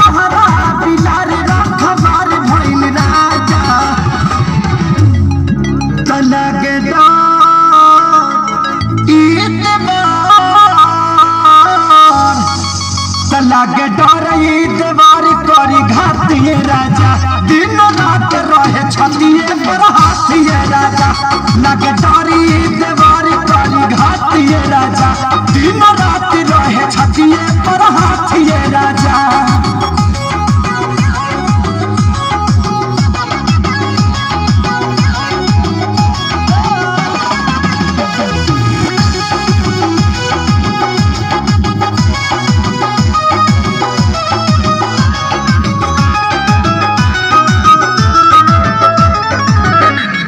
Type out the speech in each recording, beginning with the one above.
तोहरा बिलार रखबार भइल राजा लगे लगे डर देवार करी घातिए राजा दिन रात रहे छतिए पर हाथिए राजा लगे डरी देवार करी घातिए राजा दिन रात रहे छतिए पर हाथिए राजा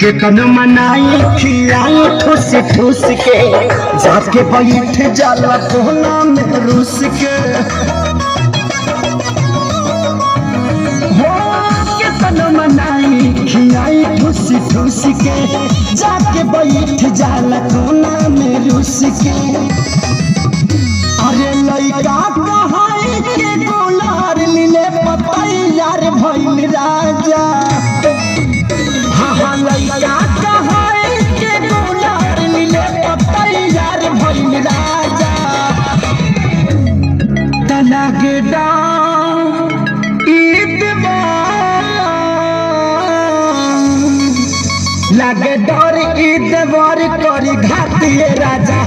केतन मनाई खियाई ठूस ठूस के जाके बैठ जाला कोना में रूस के हो केतन मनाई खियाई ठूस ठूस के जाके बैठ जाला कोना में रूस के अरे लइका कहाई के गोलार लीले पतई यार भइल राजा लइका कहाई के गोलार लीले पतई यार भइल राजा लगे लगे डर ईदवार करी घातिए राजा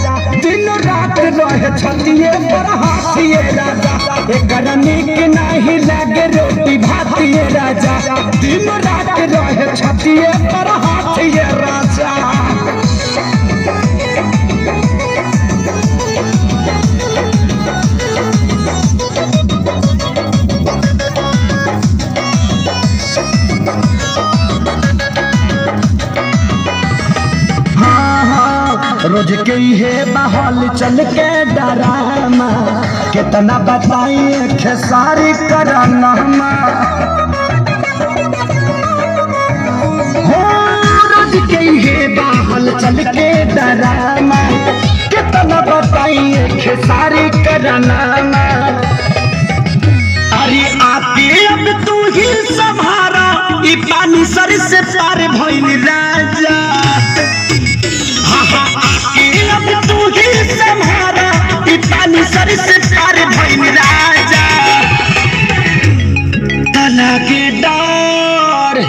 दिन रात रहे छतिए पर हाथिए राजा एकर नीक नहीं लगे रोटी भातिए राजा दिन रात रहे छतिए पर हाथिए राजा रोज के हे बहल चल के डरामा कितना बताइए खेसारी कराना हो रोज के हे बहल चल के डरामा कितना बताइए खेसारी कराना अरे आके अब तू ही संभारा ई पानी सर से पार भइल राजा अब तू ही संभारा पानी सर से पार भइल राजा लगे डर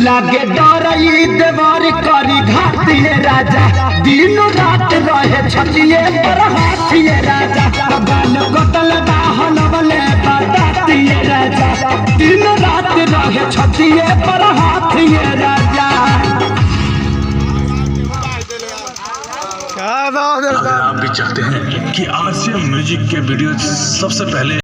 लगे डर ईदवार करी घातिए राजा दिन रात रहे छतिए पर हाथिए राजा गाल गतल दाहन बले बतातिए राजा दिन रात रहे छतिए पर हाथिए राजा अगर आप भी चाहते हैं कि आरसीएम म्यूजिक के वीडियो सबसे पहले